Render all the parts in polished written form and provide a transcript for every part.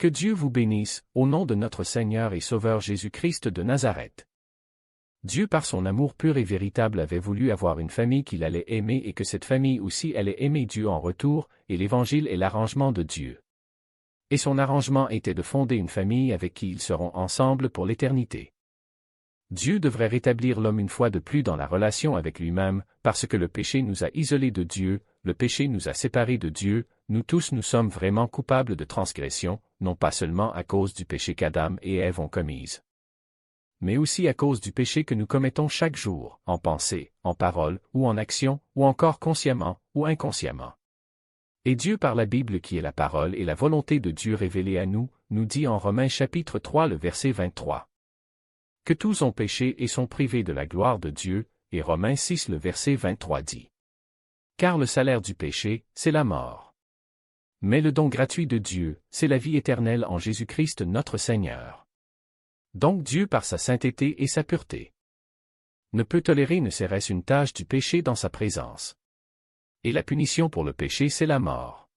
Que Dieu vous bénisse, au nom de notre Seigneur et Sauveur Jésus-Christ de Nazareth. Dieu par son amour pur et véritable avait voulu avoir une famille qu'il allait aimer et que cette famille aussi allait aimer Dieu en retour, et l'Évangile est l'arrangement de Dieu. Et son arrangement était de fonder une famille avec qui ils seront ensemble pour l'éternité. Dieu devrait rétablir l'homme une fois de plus dans la relation avec lui-même, parce que le péché nous a isolés de Dieu, le péché nous a séparés de Dieu, nous tous nous sommes vraiment coupables de transgression, non pas seulement à cause du péché qu'Adam et Ève ont commis, mais aussi à cause du péché que nous commettons chaque jour, en pensée, en parole, ou en action, ou encore consciemment, ou inconsciemment. Et Dieu par la Bible qui est la parole et la volonté de Dieu révélée à nous, nous dit en Romains chapitre 3 le verset 23. Que tous ont péché et sont privés de la gloire de Dieu, et Romains 6 le verset 23 dit. Car le salaire du péché, c'est la mort. Mais le don gratuit de Dieu, c'est la vie éternelle en Jésus-Christ notre Seigneur. Donc Dieu par sa sainteté et sa pureté ne peut tolérer ne serait-ce une tâche du péché dans sa présence. Et la punition pour le péché c'est la mort.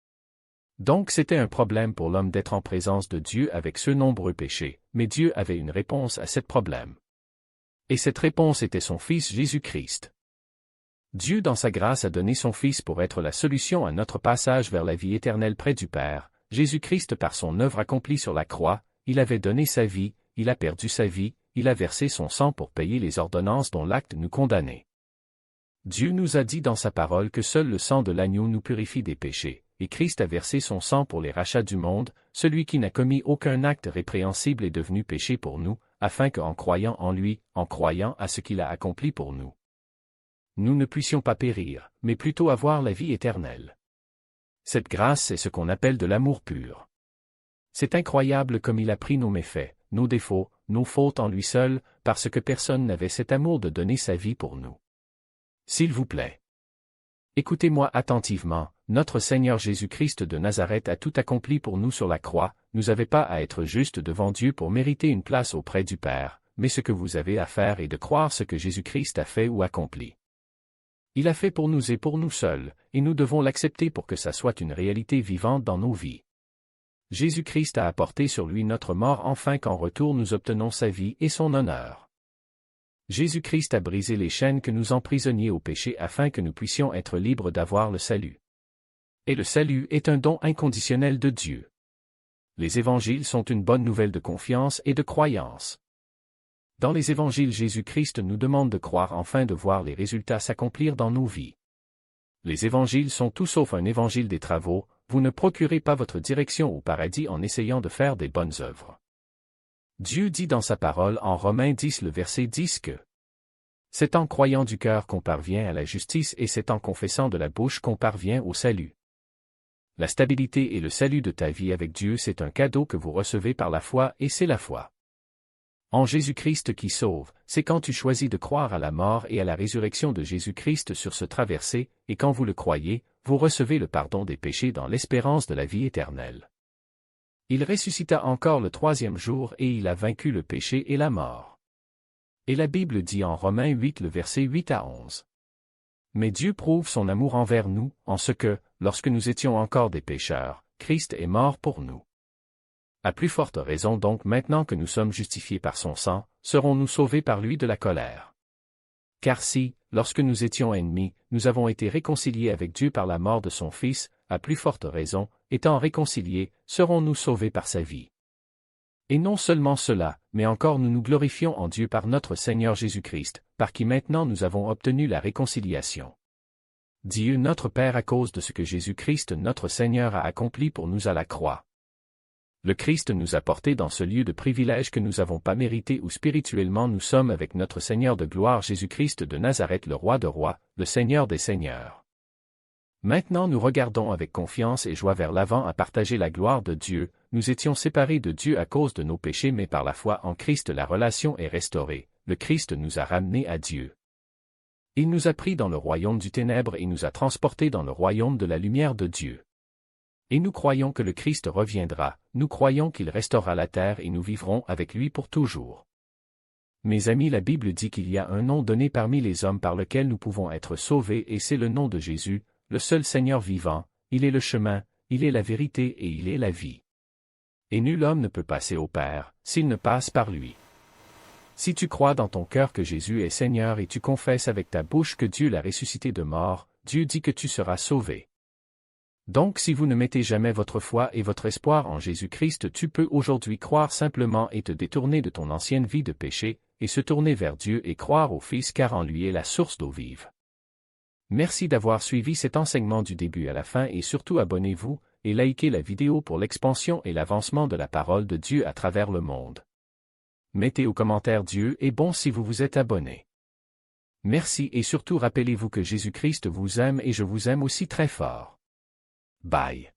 Donc c'était un problème pour l'homme d'être en présence de Dieu avec ce nombreux péchés, mais Dieu avait une réponse à ce problème. Et cette réponse était son Fils Jésus-Christ. Dieu dans sa grâce a donné son Fils pour être la solution à notre passage vers la vie éternelle près du Père. Jésus-Christ par son œuvre accomplie sur la croix, il avait donné sa vie, il a perdu sa vie, il a versé son sang pour payer les ordonnances dont l'acte nous condamnait. Dieu nous a dit dans sa parole que seul le sang de l'agneau nous purifie des péchés, et Christ a versé son sang pour les rachats du monde, celui qui n'a commis aucun acte répréhensible est devenu péché pour nous, afin qu'en croyant en lui, en croyant à ce qu'il a accompli pour nous, nous ne puissions pas périr, mais plutôt avoir la vie éternelle. Cette grâce c'est ce qu'on appelle de l'amour pur. C'est incroyable comme il a pris nos méfaits, nos défauts, nos fautes en lui seul, parce que personne n'avait cet amour de donner sa vie pour nous. S'il vous plaît. Écoutez-moi attentivement, notre Seigneur Jésus-Christ de Nazareth a tout accompli pour nous sur la croix, nous n'avez pas à être juste devant Dieu pour mériter une place auprès du Père, mais ce que vous avez à faire est de croire ce que Jésus-Christ a fait ou accompli. Il a fait pour nous et pour nous seuls, et nous devons l'accepter pour que ça soit une réalité vivante dans nos vies. Jésus-Christ a apporté sur lui notre mort afin qu'en retour nous obtenons sa vie et son honneur. Jésus-Christ a brisé les chaînes que nous emprisonniez au péché afin que nous puissions être libres d'avoir le salut. Et le salut est un don inconditionnel de Dieu. Les évangiles sont une bonne nouvelle de confiance et de croyance. Dans les évangiles Jésus-Christ nous demande de croire afin de voir les résultats s'accomplir dans nos vies. Les évangiles sont tout sauf un évangile des travaux, vous ne procurez pas votre direction au paradis en essayant de faire des bonnes œuvres. Dieu dit dans sa parole en Romains 10 le verset 10 que c'est en croyant du cœur qu'on parvient à la justice et c'est en confessant de la bouche qu'on parvient au salut. La stabilité et le salut de ta vie avec Dieu c'est un cadeau que vous recevez par la foi et c'est la foi en Jésus-Christ qui sauve, c'est quand tu choisis de croire à la mort et à la résurrection de Jésus-Christ sur ce traversé, et quand vous le croyez, vous recevez le pardon des péchés dans l'espérance de la vie éternelle. Il ressuscita encore le troisième jour et il a vaincu le péché et la mort. Et la Bible dit en Romains 8 le verset 8 à 11. Mais Dieu prouve son amour envers nous, en ce que, lorsque nous étions encore des pécheurs, Christ est mort pour nous. À plus forte raison donc maintenant que nous sommes justifiés par son sang, serons-nous sauvés par lui de la colère. Car si, lorsque nous étions ennemis, nous avons été réconciliés avec Dieu par la mort de son Fils, à plus forte raison, étant réconciliés, serons-nous sauvés par sa vie. Et non seulement cela, mais encore nous nous glorifions en Dieu par notre Seigneur Jésus-Christ, par qui maintenant nous avons obtenu la réconciliation. Dieu notre Père à cause de ce que Jésus-Christ notre Seigneur a accompli pour nous à la croix. Le Christ nous a portés dans ce lieu de privilège que nous n'avons pas mérité où spirituellement nous sommes avec notre Seigneur de gloire Jésus-Christ de Nazareth le Roi de rois, le Seigneur des seigneurs. Maintenant nous regardons avec confiance et joie vers l'avant à partager la gloire de Dieu, nous étions séparés de Dieu à cause de nos péchés mais par la foi en Christ la relation est restaurée, le Christ nous a ramenés à Dieu. Il nous a pris dans le royaume du ténèbre et nous a transportés dans le royaume de la lumière de Dieu. Et nous croyons que le Christ reviendra, nous croyons qu'il restaurera la terre et nous vivrons avec lui pour toujours. Mes amis, la Bible dit qu'il y a un nom donné parmi les hommes par lequel nous pouvons être sauvés et c'est le nom de Jésus, le seul Seigneur vivant, il est le chemin, il est la vérité et il est la vie. Et nul homme ne peut passer au Père, s'il ne passe par lui. Si tu crois dans ton cœur que Jésus est Seigneur et tu confesses avec ta bouche que Dieu l'a ressuscité de mort, Dieu dit que tu seras sauvé. Donc si vous ne mettez jamais votre foi et votre espoir en Jésus-Christ, tu peux aujourd'hui croire simplement et te détourner de ton ancienne vie de péché, et se tourner vers Dieu et croire au Fils car en lui est la source d'eau vive. Merci d'avoir suivi cet enseignement du début à la fin et surtout abonnez-vous, et likez la vidéo pour l'expansion et l'avancement de la parole de Dieu à travers le monde. Mettez au commentaire Dieu est bon si vous vous êtes abonné. Merci et surtout rappelez-vous que Jésus-Christ vous aime et je vous aime aussi très fort. Bye.